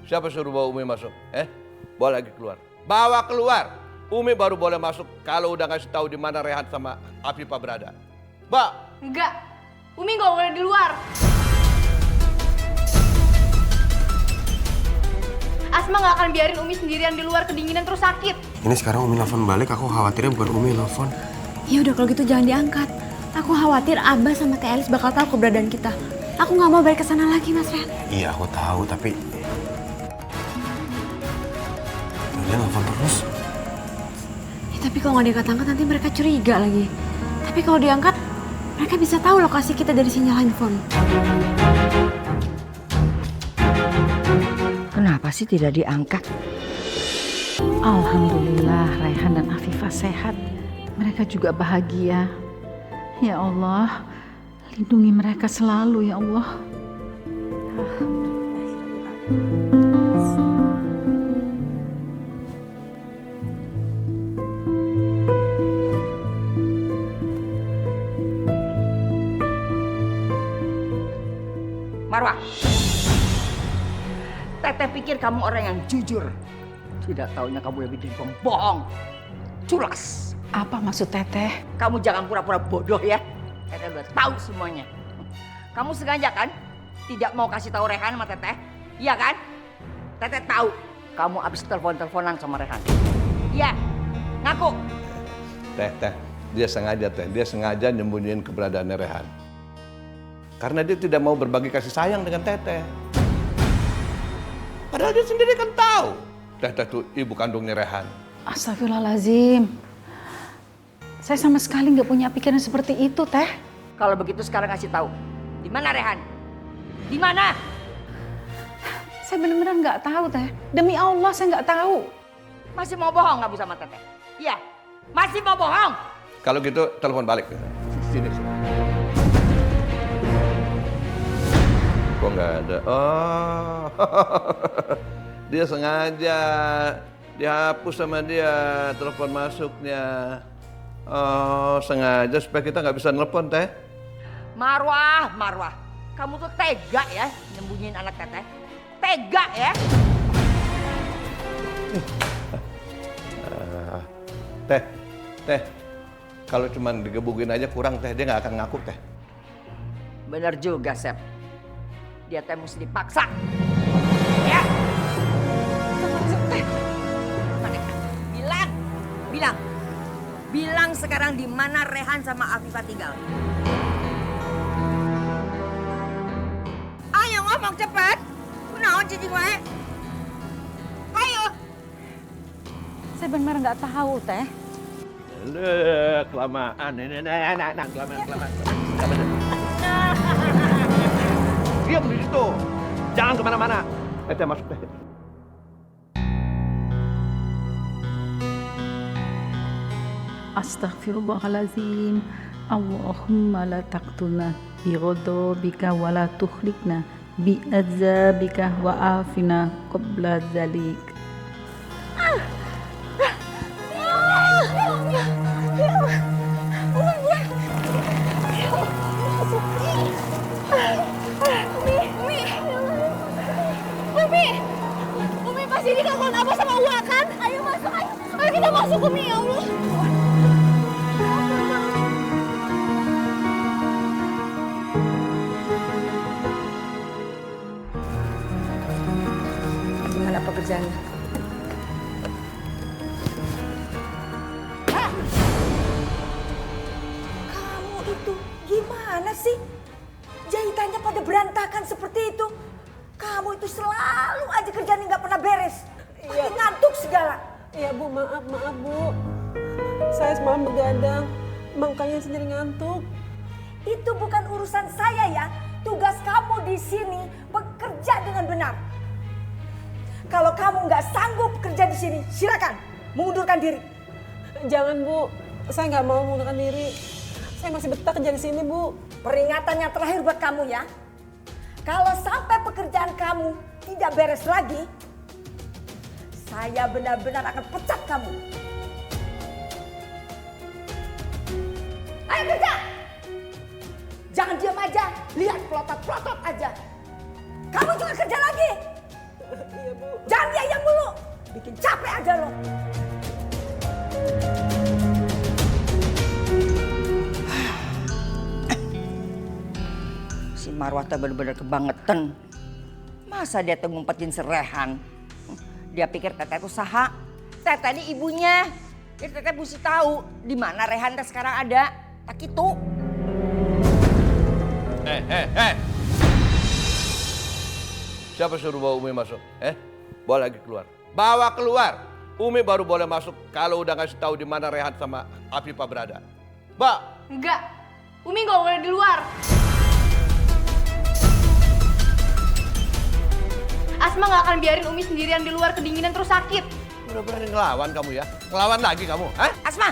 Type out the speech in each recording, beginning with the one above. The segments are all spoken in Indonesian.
Siapa suruh bawa Umi masuk? Bawa lagi keluar. Bawa keluar. Umi baru boleh masuk kalau udah ngasih tahu di mana Rehan sama Afifah berada. Mbak. Enggak. Umi nggak boleh di luar. Asma nggak akan biarin Umi sendirian di luar kedinginan terus sakit. Ini sekarang Umi nelfon balik, aku khawatirnya bukan Umi nelfon. Ya udah kalau gitu jangan diangkat. Aku khawatir Abah sama Teh Elis bakal tahu keberadaan kita. Aku nggak mau balik ke sana lagi, Mas Rehan. Iya, aku tahu, tapi dia nelfon terus. Ya, tapi kalau nggak diangkat-angkat nanti mereka curiga lagi. Tapi kalau diangkat, mereka bisa tahu lokasi kita dari sinyal handphone. Kenapa sih tidak diangkat? Alhamdulillah Rehan dan Afifah sehat. Mereka juga bahagia. Ya Allah, lindungi mereka selalu ya Allah. Marwah, Teteh pikir kamu orang yang jujur. Tidak taunya kamu lebih dari pembohong. Culas. Apa maksud Teteh? Kamu jangan pura-pura bodoh ya. Teteh udah tahu semuanya. Kamu sengaja kan tidak mau kasih tahu Rehan sama Teteh? Iya kan? Teteh tahu kamu habis telepon-teleponan sama Rehan. Iya, ngaku. Teh, dia sengaja nyembunyiin keberadaan Rehan. Karena dia tidak mau berbagi kasih sayang dengan Teteh. Padahal dia sendiri kan tahu Teteh itu ibu kandungnya Rehan. Astagfirullahaladzim. Saya sama sekali nggak punya pikiran seperti itu, Teh. Kalau begitu sekarang kasih tahu. Di mana Rehan? Di mana? Saya benar-benar nggak tahu, Teh. Demi Allah saya nggak tahu. Masih mau bohong kamu sama Teteh? Iya, masih mau bohong? Kalau gitu telepon balik. Sini. Kok nggak ada? Oh, dia sengaja dihapus sama dia telepon masuknya. Oh, sengaja supaya kita nggak bisa nelpon, Teh. Marwah, kamu tuh tega ya nyembunyiin anak Teteh. Tega ya? Teh, kalau cuma digebukin aja kurang, Teh. Dia nggak akan ngaku, Teh. Bener juga, Sep. Dia teh mesti dipaksa. Ya. Bilang sekarang di mana Rehan sama Afifah tinggal. Ayo ngomong cepat. Kunaon cicing wae. Ayo. Saya benar nggak tahu, Teh. Kelamaan. Kelamaan. Diam di situ. Jangan kemana-mana. Teh, masuk, Teh. Astaghfirullahaladzim. Allahumma la taqtulna bi ghadabika wa la tuhlikna bi adzabika wa afina qabla dzalik. Umi pasti ini kelakuan Abah sama Uwa kan? Ayo masuk, ayo. Ayo kita masuk, Umi, ya Allah. Gimana pekerjaannya? Kamu itu gimana sih? Jahitannya pada berantakan seperti itu. Kamu itu selalu aja kerjaan nggak pernah beres. Makin ngantuk segala. Iya Bu, maaf Bu. Saya semalam begadang, makanya sendiri ngantuk. Itu bukan urusan saya ya. Tugas kamu di sini bekerja dengan benar. Kalau kamu nggak sanggup kerja di sini, silakan mengundurkan diri. Jangan Bu, saya nggak mau mengundurkan diri. Saya masih betah kerja di sini Bu. Peringatan yang terakhir buat kamu ya. Kalau sampai pekerjaan kamu tidak beres lagi, saya benar-benar akan pecat kamu. Ayo kerja! Jangan diam aja, lihat pelotot-pelotot aja. Kamu juga kerja lagi. Iya, Bu. Jangan diam mulu. Bikin capek aja lo. Si Marwah teh bener-bener kebangetan. Masa dia tuh ngumpetin si Rehan? Dia pikir Teteh tuh saha. Teteh ini ibunya. Jadi Teteh mesti tahu di mana Rehan teh sekarang ada. Tak gitu. Siapa suruh bawa Umi masuk? Bawa lagi keluar. Bawa keluar. Umi baru boleh masuk kalau udah ngasih tahu di mana Rehan sama Afifah berada. Enggak. Umi nggak boleh di luar. Asma nggak akan biarin Umi sendirian di luar kedinginan terus sakit. Udah berani ngelawan kamu ya? Ngelawan lagi kamu, hah? Asma!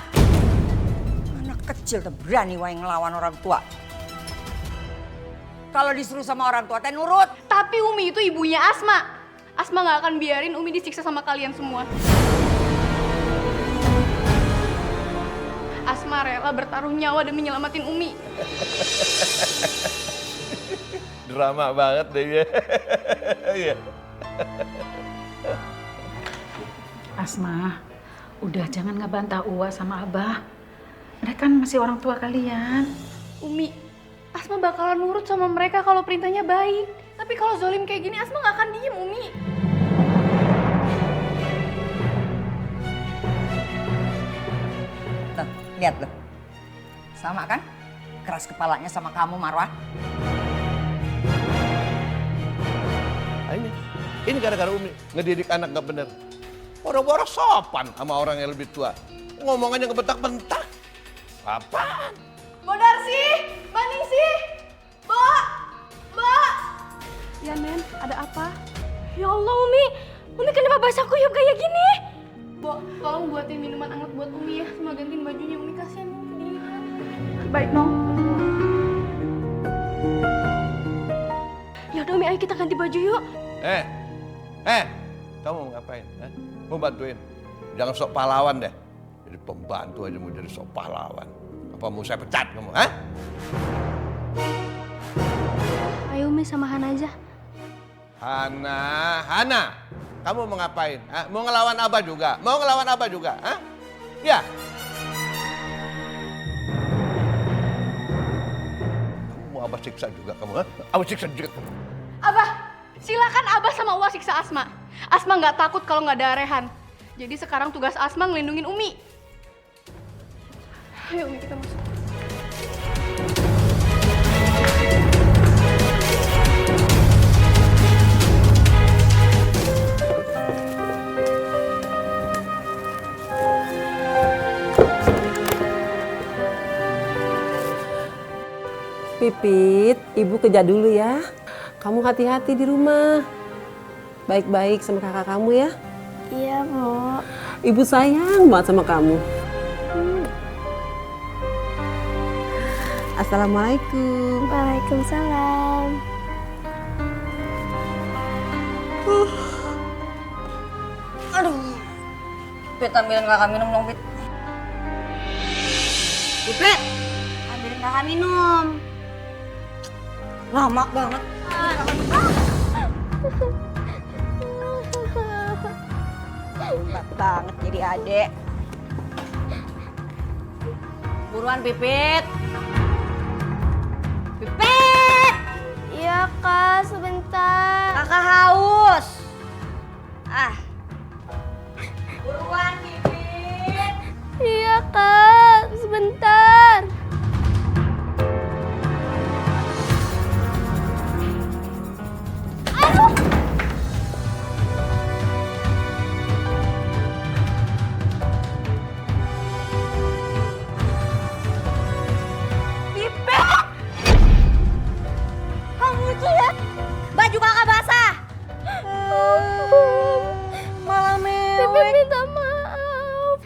Anak kecil tuh berani wae ngelawan orang tua. Kalau disuruh sama orang tua teh nurut. Tapi Umi itu ibunya Asma. Asma nggak akan biarin Umi disiksa sama kalian semua. Asma rela bertaruh nyawa demi nyelamatin Umi. Drama banget deh ya. Iya. Asma, udah jangan ngebantah Uwa sama Abah. Mereka kan masih orang tua kalian. Umi, Asma bakalan nurut sama mereka kalau perintahnya baik. Tapi kalau zolim kayak gini, Asma nggak akan diem, Umi. Tuh, lihat loh. Sama kan? Keras kepalanya sama kamu, Marwah. Ini gara-gara Umi ngedidik anak gak bener. Boro-boro sopan sama orang yang lebih tua. Ngomongannya ngebentak-bentak. Apaan? Mbak Darsi, Mbak Ningsih, Mbak. Ya Nen, ada apa? Ya Allah Umi kenapa basah kuyup kayak gini? Mbak, tolong buatin minuman hangat buat Umi ya, sama gantiin bajunya Umi, kasihan Umi kedinginan. Baik, Nong. Ya udah Umi, ayo kita ganti baju yuk. Kamu mau ngapain? Mau bantuin? Jangan sok pahlawan deh. Jadi pembantu aja mau jadi sok pahlawan. Apa mau saya pecat kamu, hah? Ayo Umi sama Hana aja. Hana, kamu mau ngapain? Mau ngelawan Abah juga? Mau ngelawan Abah juga? Hah? Ya. Kamu mau Abah siksa juga kamu? Hah? Abah siksa juga. Abah, silakan Abah sama Uwa siksa Asma. Asma nggak takut kalau nggak ada Rehan. Jadi sekarang tugas Asma ngelindungin Umi. Ayo Umi, kita masuk. Pipit, Ibu kerja dulu ya. Kamu hati-hati di rumah. Baik-baik sama kakak kamu ya. Iya, Bu. Ibu sayang banget sama kamu. Assalamualaikum. Waalaikumsalam. Aduh. Pit, ambilin kakak minum dong, Pit. Pit, ambilin kakak minum. Lama banget. Hebat banget jadi adek. Buruan Pipit. Pipit! Iya, Kak, sebentar. Kakak haus. Buruan Pipit. Iya, Kak, sebentar. Baju kakak basah. Malah mewek. Pipi minta maaf.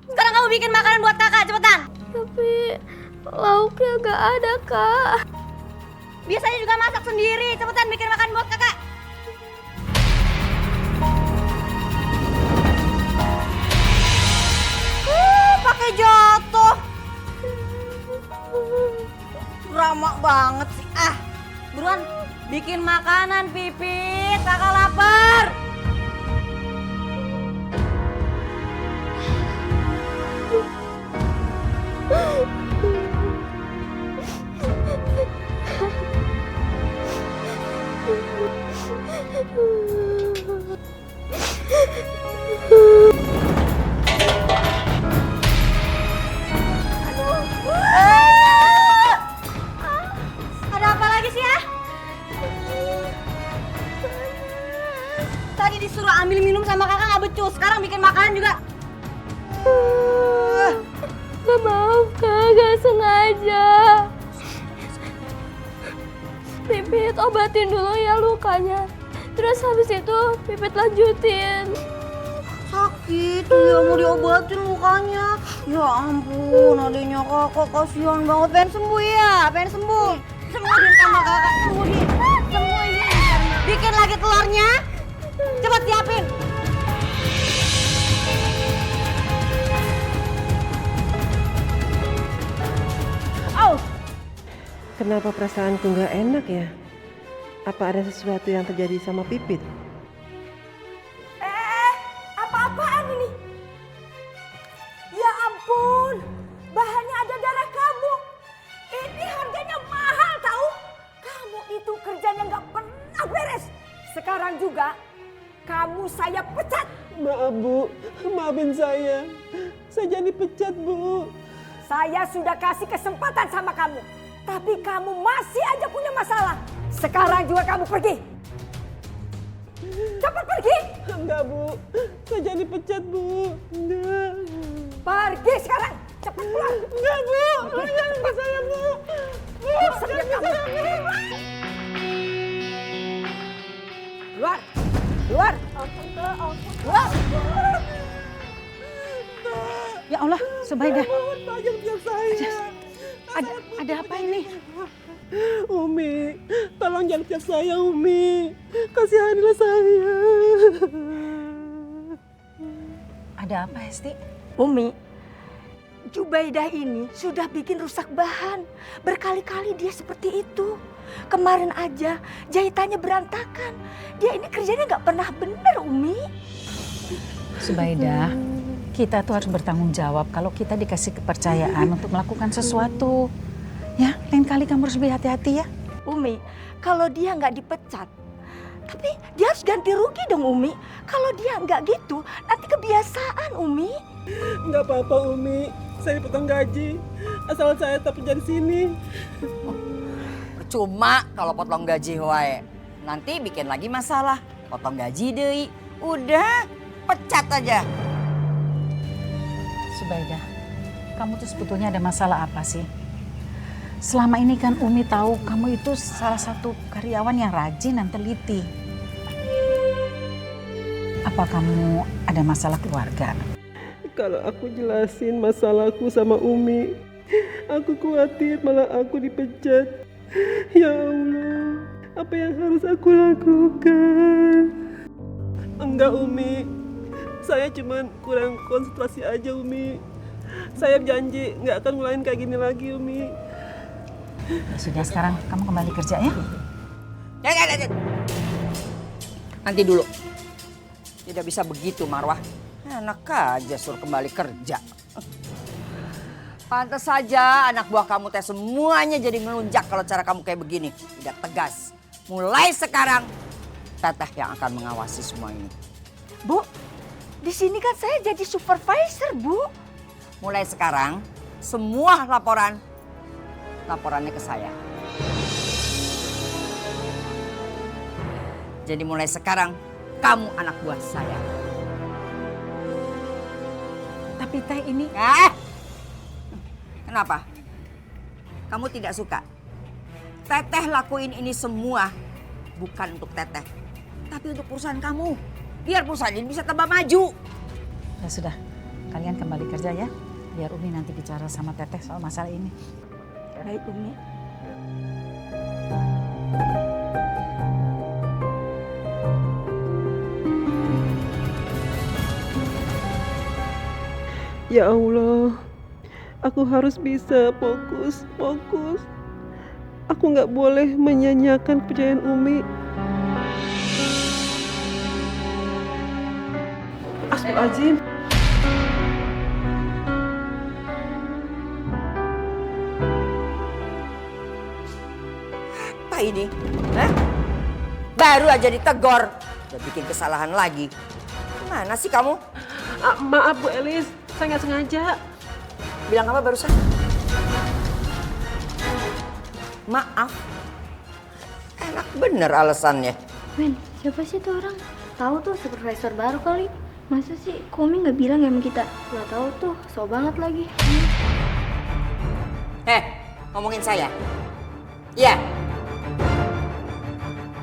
Sekarang kamu bikin makanan buat kakak, cepetan. Tapi lauknya gak ada, Kak. Biasanya juga masak sendiri, cepetan bikin makan buat kakak. Pakai jatuh. Drama banget sih. Buruan bikin makanan Pipit, kakak lapar. bikin makanan juga. Maaf Kak, gak sengaja. Pipit obatin dulu ya lukanya. Terus habis itu Pipit lanjutin. Sakit, ya mau diobatin lukanya. Ya ampun, adiknya kakak kasihan banget. Pengen sembuh ya, pengen sembuh. Sembuhin sama kakak, sembuhin. Bikin lagi telurnya. Cepat siapin. Kenapa perasaanku nggak enak ya? Apa ada sesuatu yang terjadi sama Pipit? Apa-apaan ini? Ya ampun, bahannya ada darah kamu. Ini harganya mahal tahu. Kamu itu kerjanya nggak pernah beres. Sekarang juga kamu saya pecat. Maaf Bu, maafin saya. Saya jadi pecat Bu. Saya sudah kasih kesempatan sama kamu. Tapi kamu masih aja punya masalah. Sekarang juga kamu pergi. Cepat pergi. Enggak Bu, saya jadi pecat Bu. Enggak. Pergi sekarang. Cepat pulang. Enggak Bu, jangan ke saya Bu. Bu, Saja kamu. Keluar. Keluar. Keluar. Ya Allah, Subaidah. Jangan biar saya. Ada apa ini? Umi, tolong jangan pecat saya Umi. Kasihanilah saya. Ada apa, Hesti? Umi, Jubaidah ini sudah bikin rusak bahan. Berkali-kali dia seperti itu. Kemarin aja jahitannya berantakan. Dia ini kerjanya nggak pernah bener, Umi. Subaidah, kita tuh harus bertanggung jawab kalau kita dikasih kepercayaan untuk melakukan sesuatu. Ya, lain kali kamu harus lebih hati-hati ya. Umi, kalau dia nggak dipecat, tapi dia harus ganti rugi dong, Umi. Kalau dia nggak gitu, nanti kebiasaan, Umi. Enggak apa-apa Umi, saya dipotong gaji. Asal saya tetap kerja di sini. Cuma kalau potong gaji wae. Nanti bikin lagi masalah. Potong gaji deui. Udah, pecat aja. Subaidah, kamu tuh sebetulnya ada masalah apa sih? Selama ini kan Umi tahu kamu itu salah satu karyawan yang rajin dan teliti. Apa kamu ada masalah keluarga? Kalau aku jelasin masalahku sama Umi, aku khawatir malah aku dipecat. Ya Allah, apa yang harus aku lakukan? Enggak Umi, saya cuman kurang konsentrasi aja Umi. Saya janji nggak akan ngulain kayak gini lagi Umi. Ya sudah, sekarang kamu kembali kerja ya. Nanti dulu. Tidak bisa begitu Marwah. Enak aja suruh kembali kerja. Pantas saja anak buah kamu teh semuanya jadi ngelunjak kalau cara kamu kayak begini. Tidak tegas. Mulai sekarang Teteh yang akan mengawasi semua ini. Bu, di sini kan saya jadi supervisor, Bu. Mulai sekarang semua laporannya ke saya. Jadi mulai sekarang kamu anak buah saya. Tapi Teh ini... Kenapa? Kamu tidak suka? Teteh lakuin ini semua bukan untuk Teteh, tapi untuk perusahaan kamu. Biar perusahaan ini bisa tambah maju. Ya sudah, kalian kembali kerja ya. Biar Umi nanti bicara sama Teteh soal masalah ini. Baik, Umi. Ya Allah, aku harus bisa fokus. Aku nggak boleh menyanyiakan kepercayaan Umi. Astagfirullahaladzim. Apa ini? Baru aja ditegor, udah bikin kesalahan lagi. Gimana sih kamu? Maaf Bu Elis, saya nggak sengaja. Bilang apa barusan? Maaf. Enak bener alasannya. Win, siapa sih tuh orang? Tahu tuh supervisor baru kali. Masa sih Umi nggak bilang ya sama kita? Nggak tahu tuh, so banget lagi. Ngomongin saya. Iya.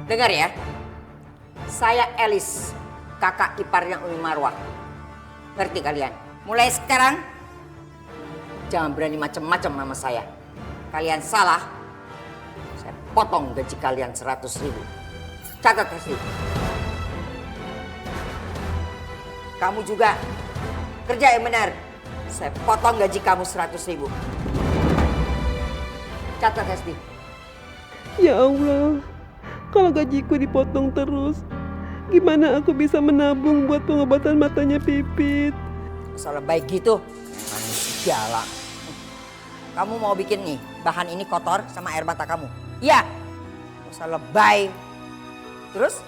Dengar ya. Saya Elis, kakak iparnya Umi Marwah. Ngerti kalian? Mulai sekarang jangan berani macam-macam sama saya. Kalian salah, saya potong gaji kalian 100.000. Catat kasih. Kamu juga kerja yang benar. Saya potong gaji kamu 100.000. Catat Hesti. Ya Allah, kalau gajiku dipotong terus, gimana aku bisa menabung buat pengobatan matanya Pipit? Salah baik gitu. Manusia segala. Kamu mau bikin nih, bahan ini kotor sama air mata kamu. Iya. Salah lebay. Terus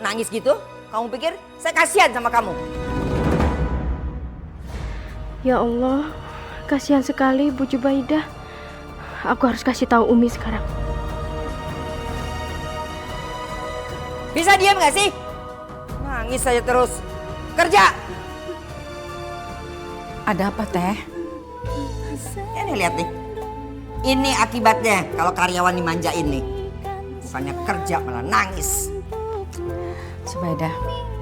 nangis gitu? Kamu pikir saya kasihan sama kamu? Ya Allah, kasihan sekali Bu Jubaidah. Aku harus kasih tahu Umi sekarang. Bisa diam gak sih? Nangis saja terus. Kerja! Ada apa Teh? Ini lihat nih. Ini akibatnya kalau karyawan dimanjain nih. Bukannya kerja malah nangis. Subaidah,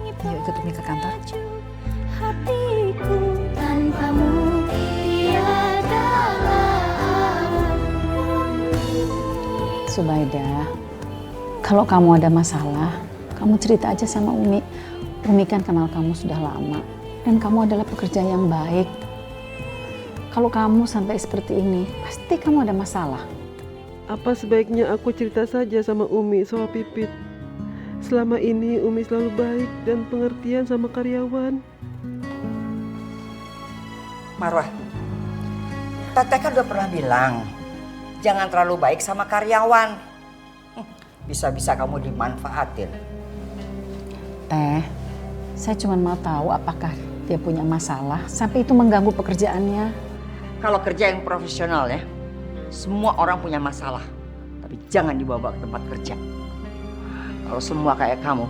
yuk ikut Umi ke kantor. Hatiku tanpamu tiadalah Subaidah, kalau kamu ada masalah, kamu cerita aja sama Umi. Umi kan kenal kamu sudah lama dan kamu adalah pekerja yang baik. Kalau kamu sampai seperti ini, pasti kamu ada masalah. Apa sebaiknya aku cerita saja sama Umi soal Pipit? Selama ini Umi selalu baik dan pengertian sama karyawan. Marwah, Teteh kan udah pernah bilang, jangan terlalu baik sama karyawan. Bisa-bisa kamu dimanfaatin. Teh, saya cuma mau tahu apakah dia punya masalah sampai itu mengganggu pekerjaannya. Kalau kerja yang profesional ya, semua orang punya masalah. Tapi jangan dibawa ke tempat kerja. Kalau semua kayak kamu,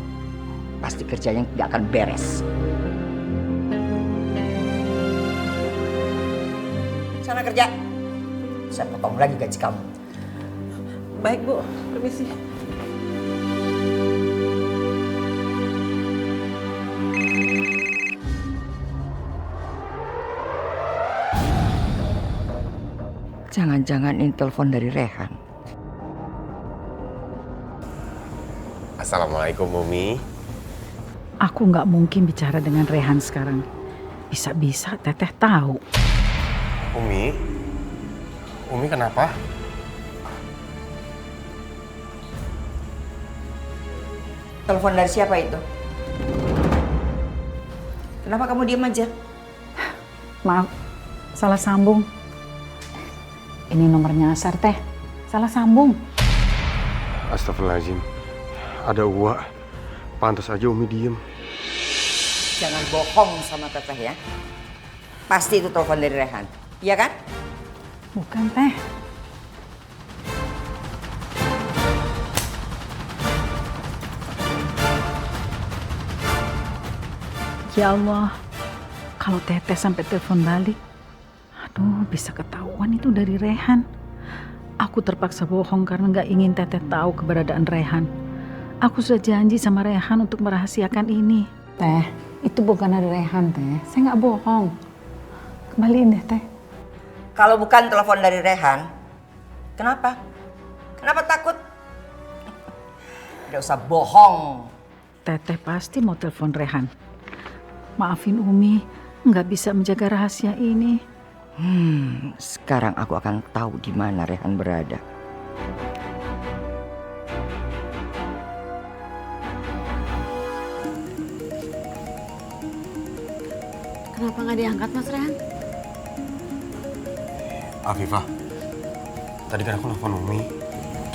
pasti kerjanya tidak akan beres. Sana kerja. Saya potong lagi gaji kamu. Baik Bu, permisi. Jangan-jangan ini telepon dari Rehan. Assalamualaikum Umi. Aku nggak mungkin bicara dengan Rehan sekarang. Bisa-bisa Teteh tahu. Umi kenapa? Telepon dari siapa itu? Kenapa kamu diam aja? Maaf, salah sambung. Ini nomornya Asar Teh. Salah sambung. Astagfirullahaladzim. Ada uak. Pantas aja Umi diem. Jangan bohong sama Teteh ya. Pasti itu telepon dari Rehan. Iya kan? Bukan Teh. Ya Allah, kalau Teteh sampai telepon balik, aduh bisa ketahuan itu dari Rehan. Aku terpaksa bohong karena nggak ingin Teteh tahu keberadaan Rehan. Aku sudah janji sama Rehan untuk merahasiakan ini. Teh, itu bukan dari Rehan Teh. Saya nggak bohong. Kembaliin deh Teh. Kalau bukan telepon dari Rehan, kenapa? Kenapa takut? Tidak usah bohong. Teteh pasti mau telepon Rehan. Maafin Umi, nggak bisa menjaga rahasia ini. Sekarang aku akan tahu di mana Rehan berada. Kenapa nggak diangkat Mas Rehan? Afifah, tadi kan aku nelfon Umi.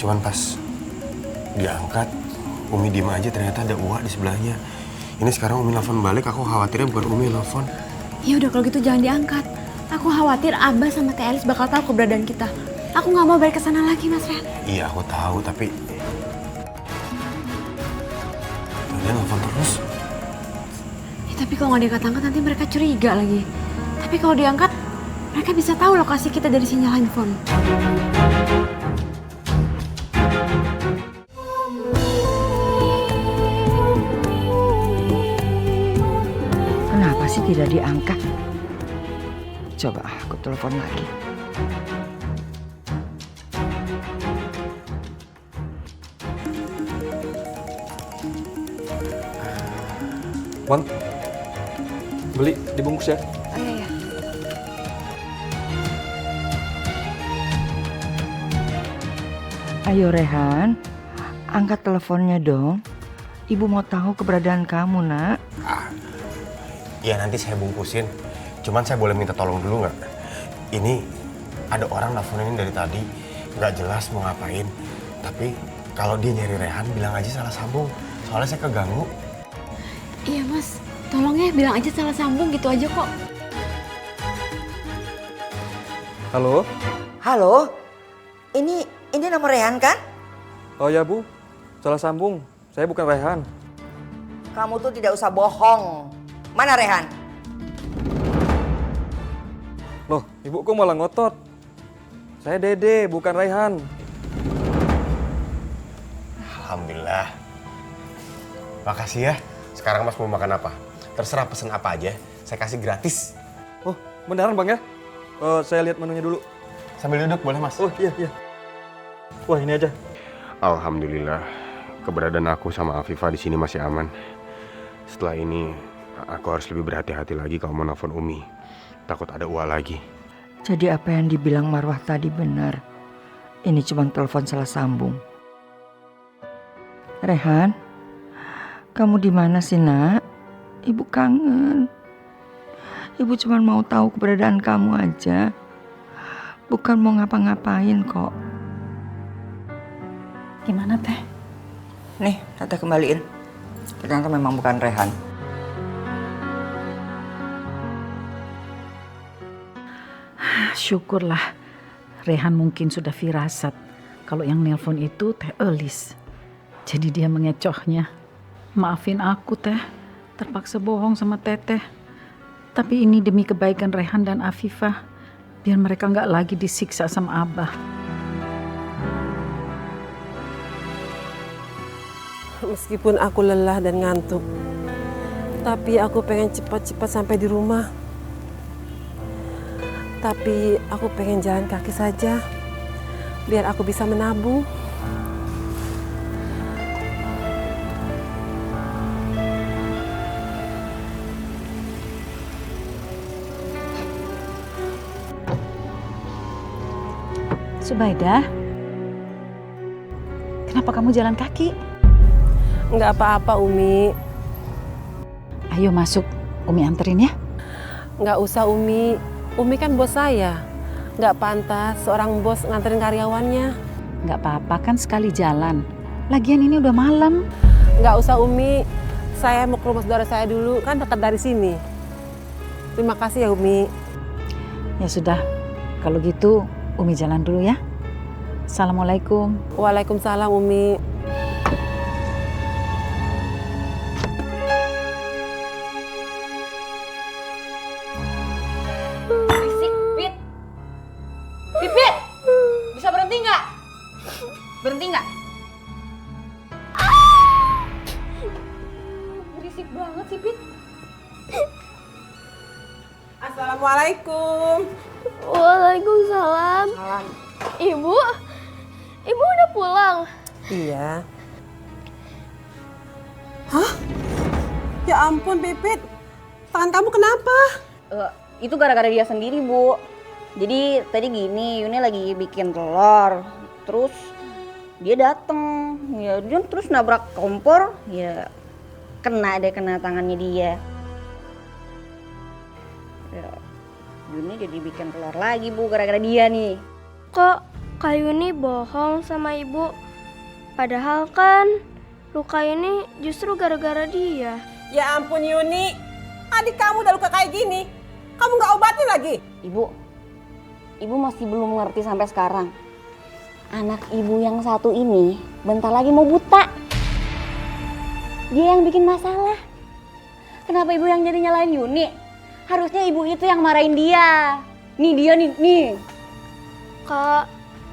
Cuman pas diangkat, Umi diem aja, ternyata ada uak di sebelahnya. Ini sekarang Umi nelfon balik, aku khawatirnya bukan Umi nelfon. Ya udah kalau gitu jangan diangkat. Aku khawatir Abah sama Teh Elis bakal tahu keberadaan kita. Aku nggak mau balik ke sana lagi Mas Rehan. Iya aku tahu, tapi dia nelfon terus. Ya, tapi Tapi kalau nggak diangkat-angkat nanti mereka curiga lagi. Tapi kalau diangkat, mereka bisa tahu lokasi kita dari sinyal handphone. Kenapa sih tidak diangkat? Coba aku telepon lagi. Bang, beli dibungkus ya. Iya. Ayo Rehan, angkat teleponnya dong. Ibu mau tahu keberadaan kamu, Nak. Ya nanti saya bungkusin. Cuman saya boleh minta tolong dulu nggak? Ini ada orang nelfonin dari tadi, nggak jelas mau ngapain. Tapi kalau dia nyari Rehan, bilang aja salah sambung. Soalnya saya keganggu. Iya mas, tolong ya bilang aja salah sambung gitu aja kok. Halo? Halo, ini nomor Rehan kan? Oh ya Bu, salah sambung. Saya bukan Rehan. Kamu tuh tidak usah bohong. Mana Rehan? Loh, Ibu kok malah ngotot? Saya Dede, bukan Rehan. Alhamdulillah. Makasih ya. Sekarang Mas mau makan apa? Terserah pesen apa aja. Saya kasih gratis. Oh, beneran Bang ya? Saya lihat menunya dulu. Sambil duduk boleh Mas? Oh iya. Wah ini aja. Alhamdulillah. Keberadaan aku sama Afifah di sini masih aman. Setelah ini aku harus lebih berhati-hati lagi kalau mau nelfon Umi. Takut ada ulah lagi. Jadi apa yang dibilang Marwah tadi benar. Ini cuma telepon salah sambung. Rehan, kamu di mana sih, Nak? Ibu kangen. Ibu cuma mau tahu keberadaan kamu aja. Bukan mau ngapa-ngapain kok. Gimana Teh? Nih, Tante kembaliin. Ternyata memang bukan Rehan. Syukurlah Rehan mungkin sudah firasat kalau yang nelpon itu Teh Elis. Jadi dia mengecohnya. Maafin aku Teh, terpaksa bohong sama Teteh. Tapi ini demi kebaikan Rehan dan Afifah, biar mereka nggak lagi disiksa sama Abah. Meskipun aku lelah dan ngantuk, tapi aku pengen cepat-cepat sampai di rumah. Tapi aku pengen jalan kaki saja, biar aku bisa menabung. Subaidah, kenapa kamu jalan kaki? Nggak apa-apa, Umi. Ayo masuk, Umi anterin ya. Nggak usah, Umi. Umi kan bos saya. Nggak pantas seorang bos nganterin karyawannya. Nggak apa-apa kan sekali jalan. Lagian ini udah malam. Nggak usah, Umi. Saya mau ke rumah saudara saya dulu, kan dekat dari sini. Terima kasih ya, Umi. Ya sudah, kalau gitu Umi jalan dulu ya. Assalamualaikum. Waalaikumsalam, Umi. Berisik, Pit. Pipit, bisa berhenti nggak? Berhenti nggak? Berisik banget sih, Pit. Assalamualaikum. Waalaikumsalam. Ibu udah pulang? Iya. Hah? Ya ampun, Pipit. Tangan kamu kenapa? Itu gara-gara dia sendiri, Bu. Jadi tadi gini, Yuni lagi bikin telur. Terus dia dateng. Ya, dia terus nabrak kompor. Ya kena tangannya dia. Ya, Yuni jadi bikin telur lagi, Bu, gara-gara dia nih. Kok Kak Yuni bohong sama ibu? Padahal kan luka ini justru gara-gara dia. Ya ampun, Yuni. Adik kamu udah luka kayak gini. Kamu nggak obatin lagi? Ibu masih belum mengerti sampai sekarang. Anak ibu yang satu ini bentar lagi mau buta. Dia yang bikin masalah. Kenapa ibu yang jadi nyalain Yuni? Harusnya ibu itu yang marahin dia. Nih dia nih. Kak,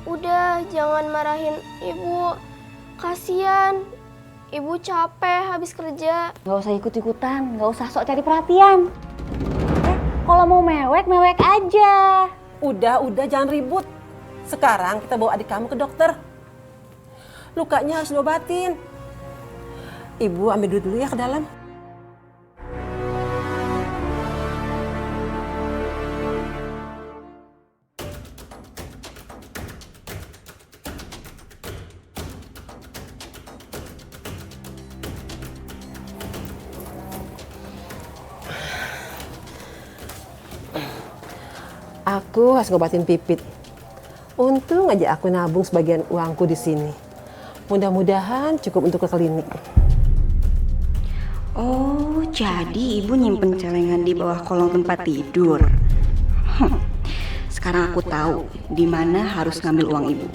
udah jangan marahin ibu. Kasian. Ibu capek habis kerja. Gak usah ikut-ikutan, gak usah sok cari perhatian. Kalau mau mewek aja. Udah, jangan ribut. Sekarang kita bawa adik kamu ke dokter. Lukanya harus diobatin. Ibu ambil dulu ya ke dalam. Aku harus ngobatin Pipit. Untung aja aku nabung sebagian uangku di sini. Mudah-mudahan cukup untuk ke klinik. Oh, jadi ibu nyimpen celengan di bawah kolong tempat tidur. Sekarang aku tahu di mana harus ngambil uang ibu.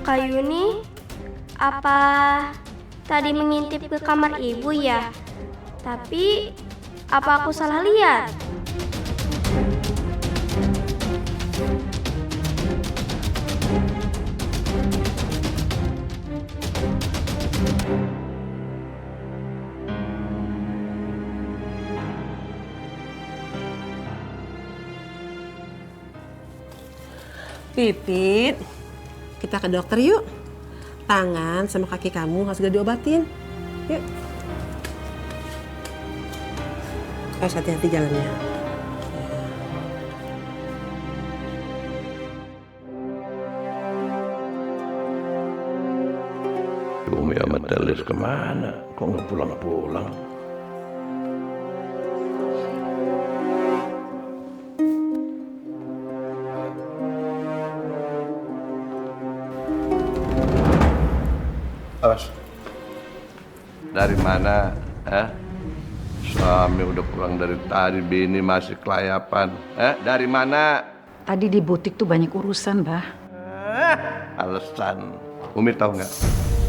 Kak Yuni, apa tadi mengintip ke kamar ibu ya? Tapi apa aku salah lihat? Pipit, kita ke dokter yuk. Tangan sama kaki kamu harus segera diobatin. Yuk. Harus hati-hati jalannya. Umi sama Telis kemana? Kok nggak pulang-pulang? Awas. Dari mana? Suami udah pulang dari tadi, bini masih kelayapan. Dari mana? Tadi di butik tuh banyak urusan, Bah. Alasan. Umi tahu nggak?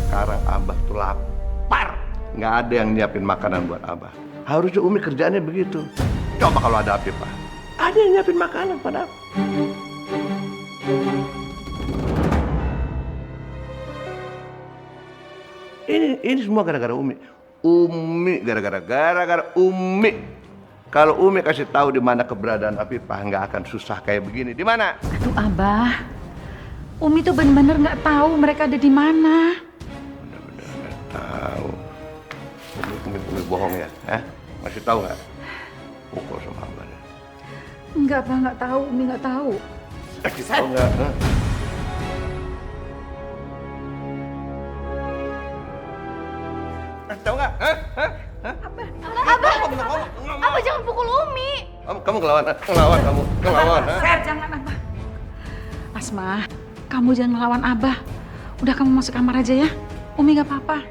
Sekarang Abah tuh lapar. Nggak ada yang nyiapin makanan buat Abah. Harusnya Umi kerjaannya begitu. Coba kalau ada Apipah. Ada yang nyiapin makanan pada Abah. Ini semua gara-gara Umi. Gara-gara Umi. Kalau Umi kasih tahu di mana keberadaan Apipah, nggak akan susah kayak begini. Di mana? Aduh, Abah. Umi tuh bener-bener nggak tahu mereka ada di mana. Bener-bener nggak tahu. Umi bohong ya? Masih tahu nggak? Pukul sama Abah. Enggak, Bah, nggak tahu. Umi nggak tahu. Tahu nggak? Tahu nggak? Abah jangan pukul Umi. Kamu ngelawan kamu. Jangan, Abah. Asma, kamu jangan ngelawan Abah. Udah kamu masuk kamar aja ya. Umi nggak apa-apa.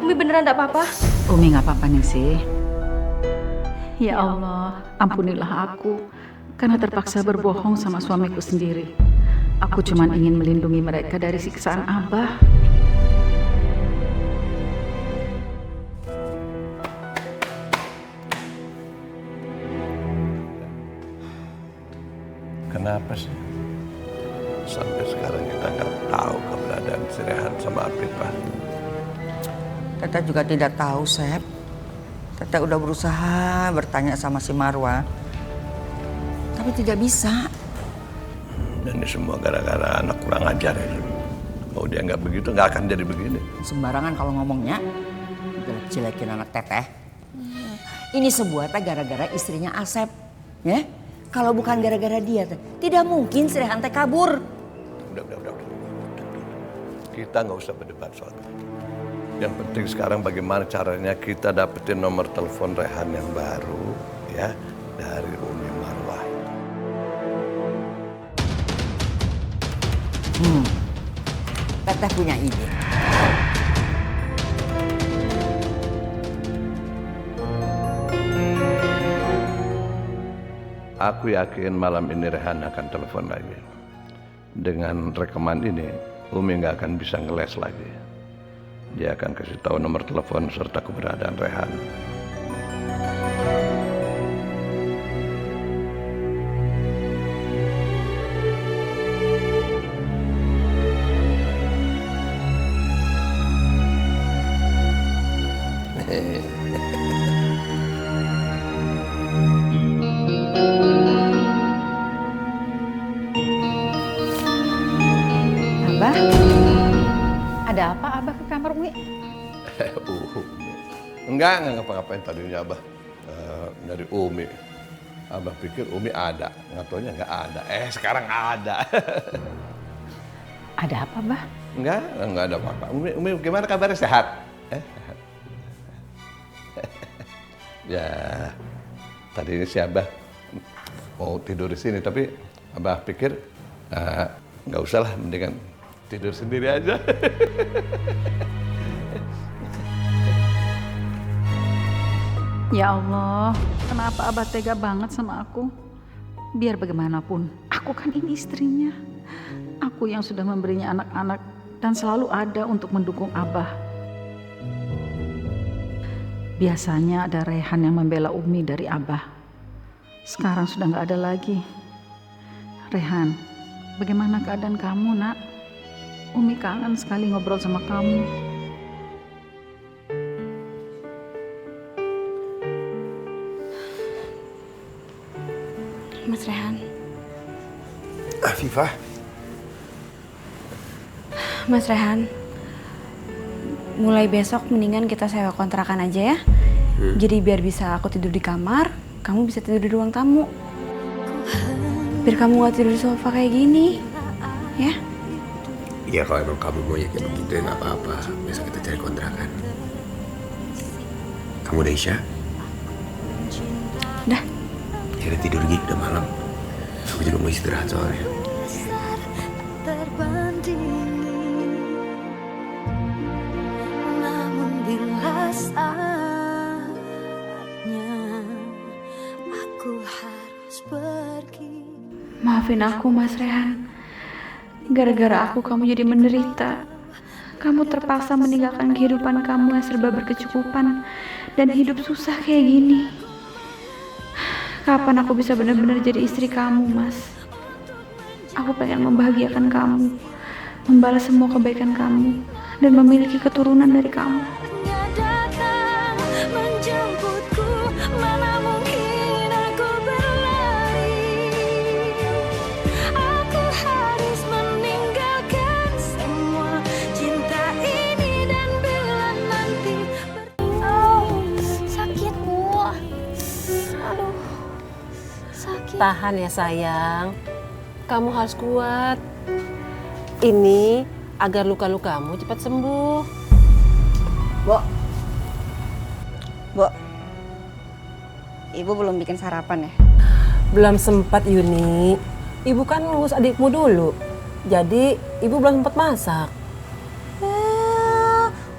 Umi beneran enggak apa-apa? Umi nggak apa-apa nih sih. Ya Allah, ampunilah aku karena terpaksa berbohong sama suamiku sendiri. Aku cuma ingin melindungi mereka dari siksaan Abah. Kenapa sih? Sampai sekarang kita nggak tahu keberadaan si Rehan sama Apipah. Tete juga tidak tahu, Sep. Tete udah berusaha bertanya sama si Marwa, tapi tidak bisa. Dan ini semua gara-gara anak kurang ajar itu. Kalau dia nggak begitu, nggak akan jadi begini. Sembarangan kalau ngomongnya, jelek-jelekin anak Teteh. Ini sebuah teh gara-gara istrinya Asep, ya? Kalau bukan gara-gara dia, tidak mungkin si Rehan teh kabur. Udah. Kita nggak usah berdebat soal itu. Yang penting sekarang bagaimana caranya kita dapetin nomor telepon Rehan yang baru, ya, dari Umi Marwah. Teteh punya ide. Aku yakin malam ini Rehan akan telepon lagi. Dengan rekaman ini, Umi nggak akan bisa ngeles lagi. Dia akan kasih tahu nomor telepon serta keberadaan Rehan. Abah, ada apa Abah ke kamar Umi? Enggak ngapa-ngapain tadinya Abah dari Umi. Abah pikir Umi ada, nggak taunya nggak ada. Sekarang ada. Ada apa Abah? Enggak ada apa-apa. Umi gimana kabarnya, sehat? Ya, tadi ini si Abah mau tidur di sini, tapi Abah pikir nggak usah lah, mendingan tidur sendiri aja. Ya Allah, kenapa Abah tega banget sama aku? Biar bagaimanapun, aku kan ini istrinya. Aku yang sudah memberinya anak-anak dan selalu ada untuk mendukung Abah. Biasanya ada Rehan yang membela Umi dari Abah. Sekarang sudah nggak ada lagi. Rehan, bagaimana keadaan kamu, Nak? Umi kangen sekali ngobrol sama kamu. Mas Rehan. Afifah. Mas Rehan, mulai besok mendingan kita sewa kontrakan aja ya. Jadi biar bisa aku tidur di kamar, kamu bisa tidur di ruang tamu. Biar kamu gak tidur di sofa kayak gini, ya? Iya, kalau emang kamu mau kayak begitu ya nggak apa-apa. Besok kita cari kontrakan. Kamu udah Isya? Udah. Ya udah tidur Gi, udah malam. Aku juga mau istirahat soalnya. Namun bila saatnya aku harus pergi. Maafin aku, Mas Rehan. Gara-gara aku kamu jadi menderita. Kamu terpaksa meninggalkan kehidupan kamu yang serba berkecukupan dan hidup susah kayak gini. Kapan aku bisa benar-benar jadi istri kamu, Mas? Aku pengen membahagiakan kamu, membalas semua kebaikan kamu, dan memiliki keturunan dari kamu. Datang menjemputku, mana mungkin aku berlari. Aku harus meninggalkan semua cinta ini dan bila nanti Sakit, Bu. Aduh. Sakit. Tahan ya sayang, kamu harus kuat. Ini agar luka-lukamu cepat sembuh. Bu, Ibu belum bikin sarapan ya? Belum sempat Yuni, Ibu kan ngurus adikmu dulu. Jadi Ibu belum sempat masak.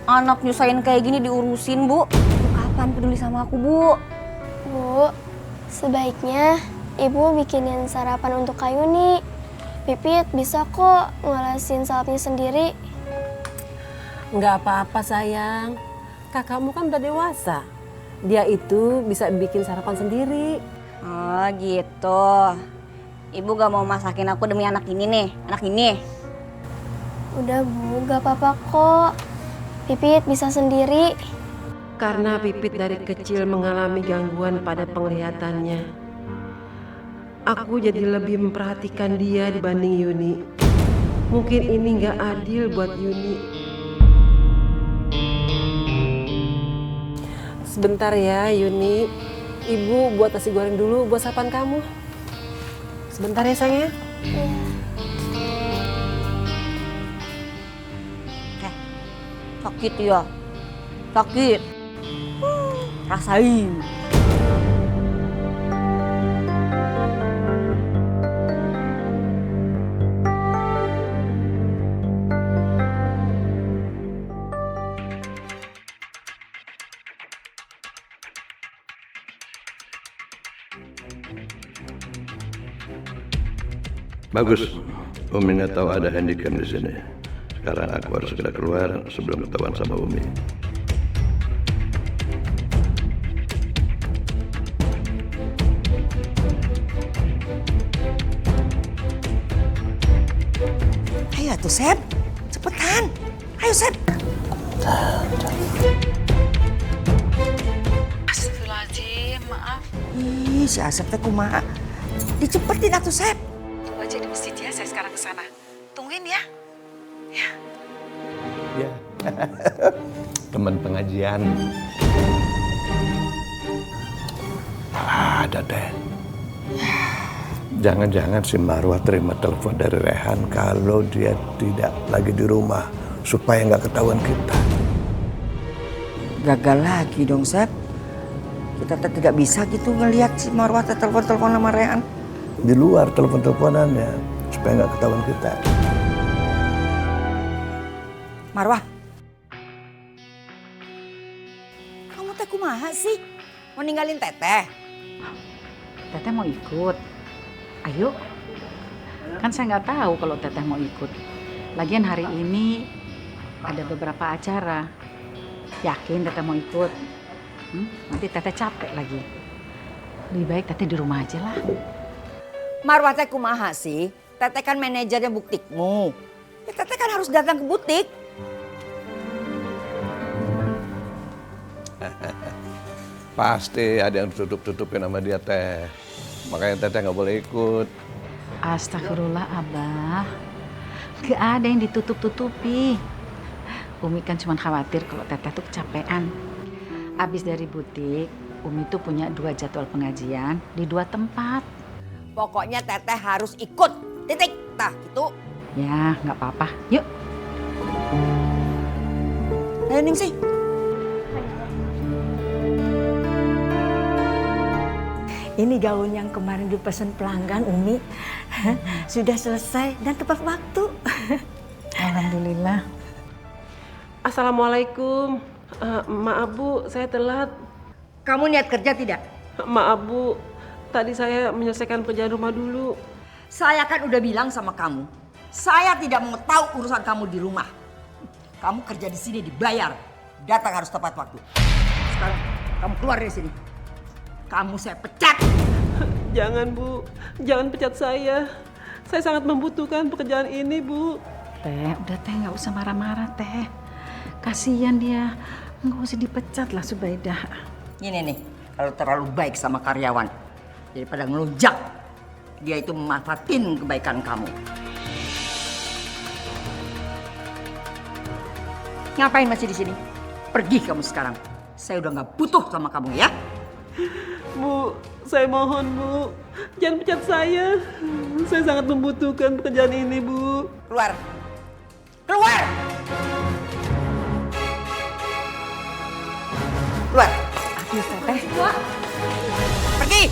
Anak nyusahin kayak gini diurusin, Bu. Kapan peduli sama aku, Bu? Bu, sebaiknya Ibu bikinin sarapan untuk Kak Yuni. Pipit bisa kok ngelesin salapnya sendiri. Nggak apa-apa sayang, kakakmu kan udah dewasa. Dia itu bisa bikin sarapan sendiri. Oh gitu. Ibu gak mau masakin aku demi anak ini nih, anak ini. Udah Bu, gak apa-apa kok. Pipit bisa sendiri. Karena Pipit dari kecil mengalami gangguan pada penglihatannya. Aku jadi lebih memperhatikan dia dibanding Yuni. Mungkin ini gak adil buat Yuni. Sebentar ya Yuni, Ibu buat nasi goreng dulu buat sarapan kamu. Sebentar ya sayang ya. Sakit ya, sakit. Rasain. Bagus. Umi nggak tahu ada handycam di sini. Sekarang aku harus segera keluar sebelum ketahuan sama Umi. Ayo tuh, Sep. Cepetan. Ayo, Sep. Astagfirullahaladzim, maaf. Ih, si Asep teh kumaha. Dicepetin atuh, Sep. Tunggu aja di masjid ya, saya sekarang ke sana. Tungguin ya. Ya. Teman pengajian. Ada deh. Jangan-jangan si Marwah terima telepon dari Rehan kalau dia tidak lagi di rumah supaya nggak ketahuan kita. Gagal lagi dong, Sep. Kita teh tidak bisa gitu ngelihat si Marwah teh telepon-telepon sama Rehan. Di luar telepon-teleponannya supaya nggak ketahuan kita. Marwah. Kamu teh kumaha sih? Mau ninggalin Teteh? Teteh mau ikut. Ayo. Kan saya nggak tahu kalau Teteh mau ikut. Lagian hari ini ada beberapa acara. Yakin Teteh mau ikut? Nanti Teteh capek lagi. Lebih baik Teteh di rumah aja lah. Marwah teh kumaha sih? Teteh kan manajernya butikmu. Ya, Teteh kan harus datang ke butik. Pasti ada yang tutup-tutupin sama dia teh. Makanya Teteh nggak boleh ikut. Astagfirullah, Abah. Gak ada yang ditutup-tutupi. Umi kan cuma khawatir kalau Teteh tuh kecapean. Abis dari butik, Umi tuh punya 2 jadwal pengajian di 2 tempat. Pokoknya Teteh harus ikut. Titik. Tah, gitu. Ya, nggak apa-apa. Yuk. Ayo Ningsih. Ini gaun yang kemarin dipesan pelanggan Umi. Sudah selesai dan tepat waktu. Alhamdulillah. Assalamualaikum. Maaf Bu, saya telat. Kamu niat kerja tidak? Maaf Bu, tadi saya menyelesaikan pekerjaan rumah dulu. Saya kan udah bilang sama kamu, saya tidak mau tahu urusan kamu di rumah. Kamu kerja di sini dibayar, datang harus tepat waktu. Sekarang kamu keluar dari sini. Kamu saya pecat. Jangan Bu, jangan pecat saya. Saya sangat membutuhkan pekerjaan ini Bu. Teh, udah Teh nggak usah marah-marah Teh. Kasihan dia, nggak usah dipecat lah Subaidah. Ini nih, kalau terlalu baik sama karyawan, daripada ngelunjak, dia itu memanfaatin kebaikan kamu. Ngapain masih di sini? Pergi kamu sekarang. Saya udah nggak butuh sama kamu ya. Bu, saya mohon Bu, jangan pecat saya. Saya sangat membutuhkan pekerjaan ini Bu. Keluar. Keluar. Keluar. Aduh Teteh. Pergi.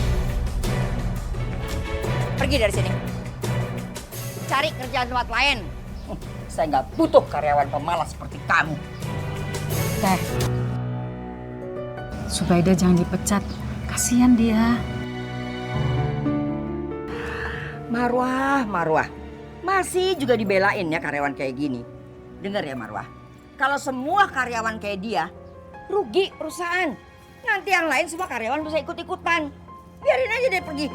Pergi dari sini. Cari kerjaan tempat lain. Saya nggak butuh karyawan pemalas seperti kamu. Teh, Subaidah jangan dipecat. Kasihan dia. Marwah. Masih juga dibelain ya karyawan kayak gini. Dengar ya Marwah. Kalau semua karyawan kayak dia, rugi perusahaan. Nanti yang lain semua karyawan bisa ikut-ikutan. Biarin aja dia pergi.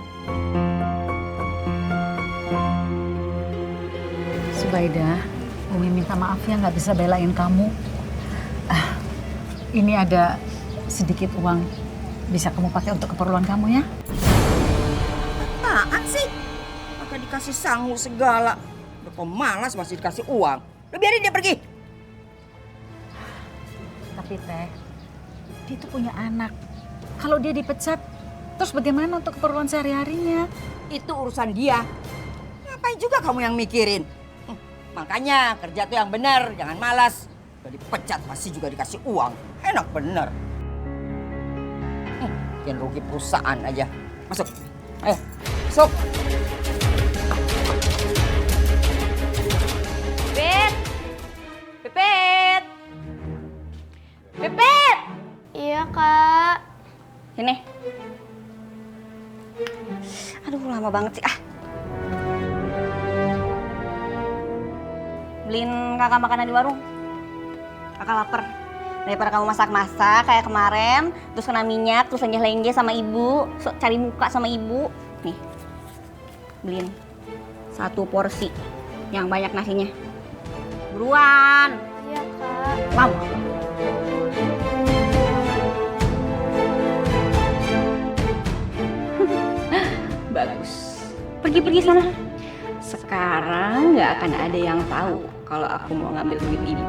Subaidah, Umi minta maaf ya nggak bisa belain kamu. Ini ada sedikit uang. Bisa kamu pakai untuk keperluan kamu ya? Apaan sih? Maka dikasih sangu segala. Udah pemalas masih dikasih uang. Udah biarin dia pergi. Tapi Teh, dia itu punya anak. Kalau dia dipecat, terus bagaimana untuk keperluan sehari-harinya? Itu urusan dia. Ngapain juga kamu yang mikirin? Makanya kerja tuh yang benar, jangan malas. Udah dipecat masih juga dikasih uang. Enak bener. Bikin rugi perusahaan aja. Masuk. Ayo, masuk. Pipit. Pipit. Iya, Kak. Sini. Aduh, lama banget sih. beliin kakak makanan di warung. Kakak lapar. Daripada kamu masak-masak kayak kemarin, terus kena minyak, terus lenggeh-lenggeh sama ibu, cari muka sama ibu. Nih, beliin 1 porsi yang banyak nasinya. Buruan. Iya, Kak. Lama. Bagus. Pergi-pergi sana. Sekarang nggak akan ada yang tahu kalau aku mau ngambil duit ibu.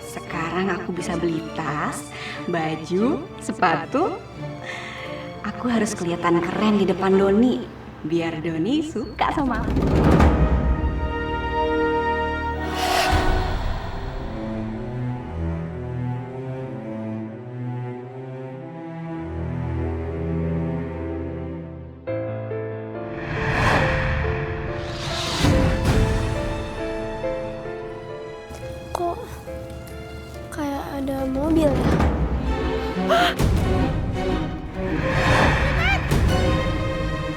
Sekarang aku bisa beli tas, baju, sepatu. Aku harus kelihatan keren di depan Doni, biar Doni suka sama aku. Kok kayak ada mobil ya?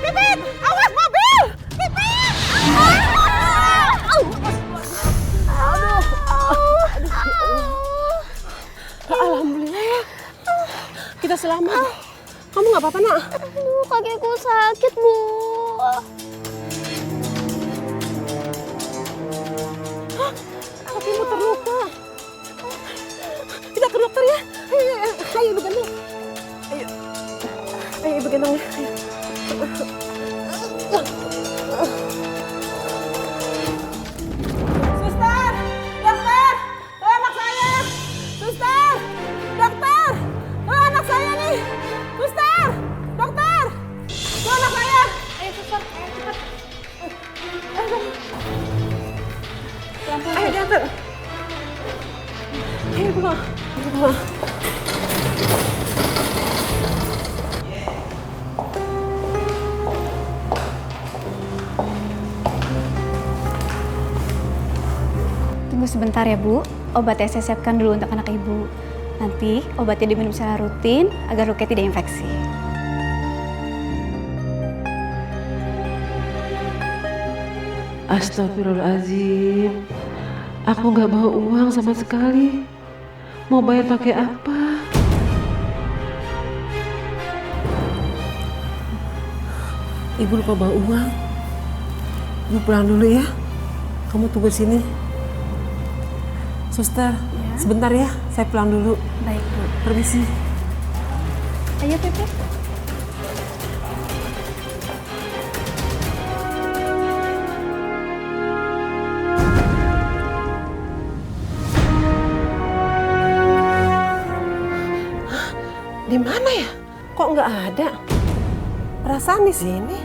Pipit! Awas mobil! Pipit! Aduh! Alhamdulillah ya. Kita selamat. Kamu nggak apa-apa, Nak? Aduh, kakiku sakit, Bu. Kakimu terluka. Kita ke dokter ya. Ayo ibu gendong. Ayo ibu gendong ya. Suster, dokter, anak saya. Suster, dokter, anak saya nih. Suster, dokter, anak saya. Ayo suster, ayo cepat. Ayo dokter. Ayo pulang. Tunggu sebentar ya Bu, obatnya saya siapkan dulu untuk anak ibu. Nanti obatnya diminum secara rutin agar Rukia tidak infeksi. Astagfirullahaladzim. Aku nggak bawa uang sama sekali. Mau bayar pakai apa? Ibu lupa bawa uang. Ibu pulang dulu ya. Kamu tunggu sini. Suster, sebentar ya. Saya pulang dulu. Baik Bu. Permisi. Ayo Pipit. Di mana ya? Kok nggak ada? Perasaan di sini.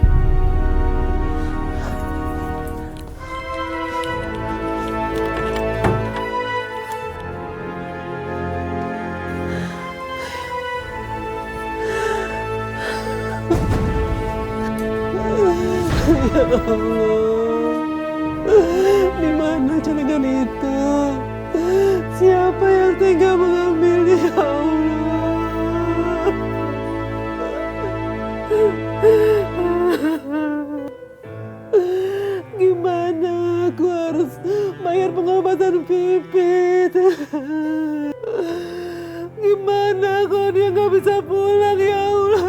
Ya Allah, di mana celengan itu? Siapa yang tega mengambilnya, ya Allah? Gimana aku harus bayar pengobatan Pipit? Gimana kalau dia nggak bisa pulang, ya Allah?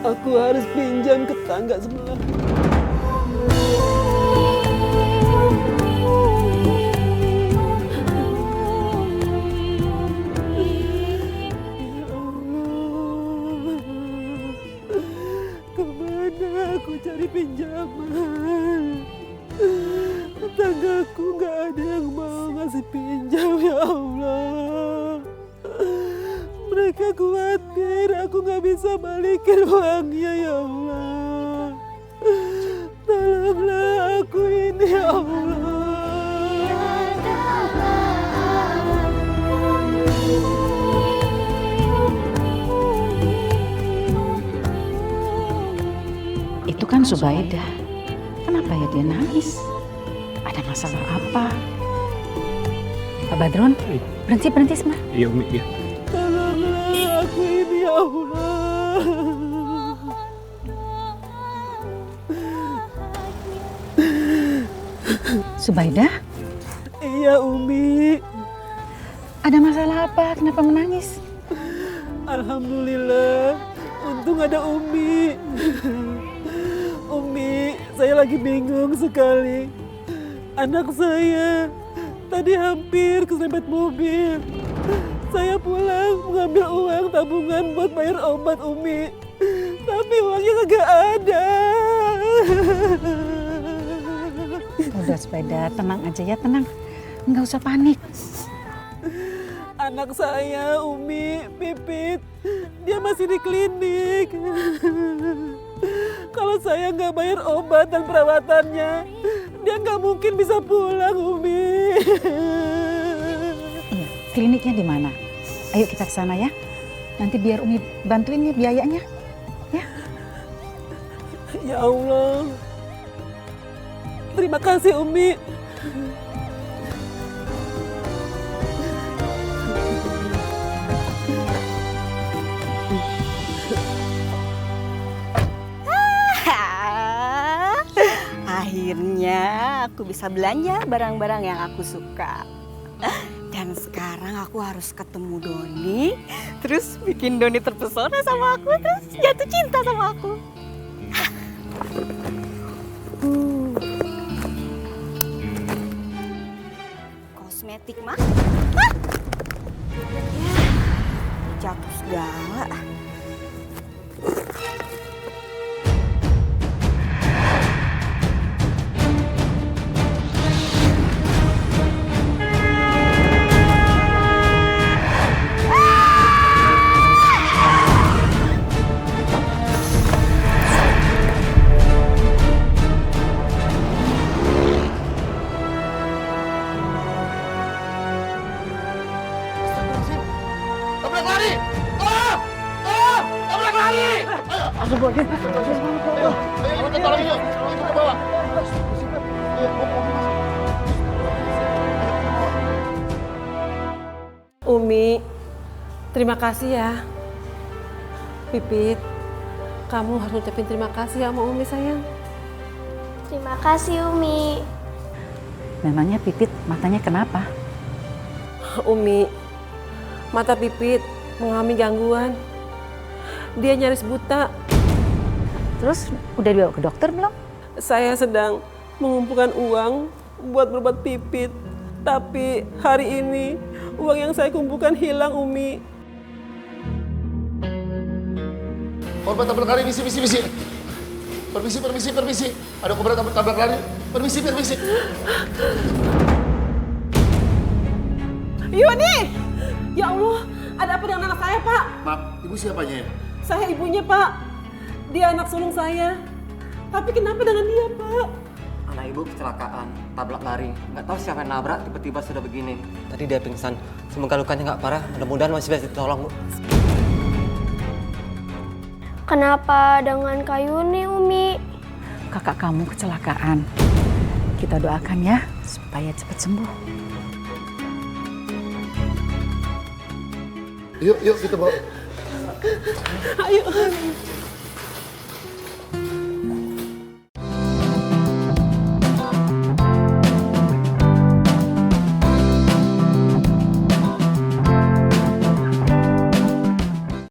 Aku harus pinjam ke tangga sebelah. Kemana aku cari pinjaman? Tetanggaku nggak ada yang mau ngasih pinjam, ya Allah. Mereka Mereka khawatir aku nggak bisa balikin uangnya ya Allah. Tolonglah aku ini ya Allah. Itu kan Subaidah. Kenapa ya dia nangis? Ada masalah apa? Pak Badrun, berhenti Semar. Iya Umi, iya. Tolonglah aku ini ya Allah. Subaidah, Iya Umi. ada masalah apa? Kenapa menangis? Alhamdulillah, untung ada Umi. Umi, saya lagi bingung sekali. Anak saya tadi hampir keserempet mobil. Saya pulang mengambil uang tabungan buat bayar obat Umi. Tapi uangnya kagak ada. Udah Subaidah, tenang aja ya, tenang. Nggak usah panik. Anak saya, Umi, Pipit, dia masih di klinik. Kalau saya nggak bayar obat dan perawatannya, dia nggak mungkin bisa pulang, Umi. Iya, kliniknya di mana? Ayo kita ke sana ya. Nanti biar Umi bantuin ya biayanya. Ya. Ya Allah. Terima kasih, Umi. Akhirnya aku bisa belanja barang-barang yang aku suka. Dan sekarang aku harus ketemu Doni, terus bikin Doni terpesona sama aku, terus jatuh cinta sama aku. Kosmetik mah? Jatuh segala. Tabrak lari! Tolong! Tolong! Tabrak lari! Ayo, kita tolong yuk. Kita ke bawah. Umi, terima kasih ya. Pipit, kamu harus ucapin terima kasih sama Umi sayang. Terima kasih Umi. Memangnya Pipit matanya kenapa? Umi, mata Pipit mengalami gangguan. Dia nyaris buta. Terus udah dibawa ke dokter belum? Saya sedang mengumpulkan uang buat berobat Pipit. Tapi hari ini uang yang saya kumpulkan hilang, Umi. Korban tabrak lari, misi. Permisi. Ada korban tabrak lari. Permisi. Yuni! Ya Allah, ada apa dengan anak saya, Pak? Maaf, ibu siapanya ya? Saya ibunya, Pak. Dia anak sulung saya. Tapi kenapa dengan dia, Pak? Anak ibu kecelakaan, tabrak lari. Nggak tahu siapa yang nabrak, tiba-tiba sudah begini. Tadi dia pingsan. Semoga lukanya nggak parah. Mudah-mudahan masih bisa ditolong, Bu. Kenapa dengan Kak Yuni, Umi? Kakak kamu kecelakaan. Kita doakan ya supaya cepat sembuh. Yuk kita bawa. Ayo.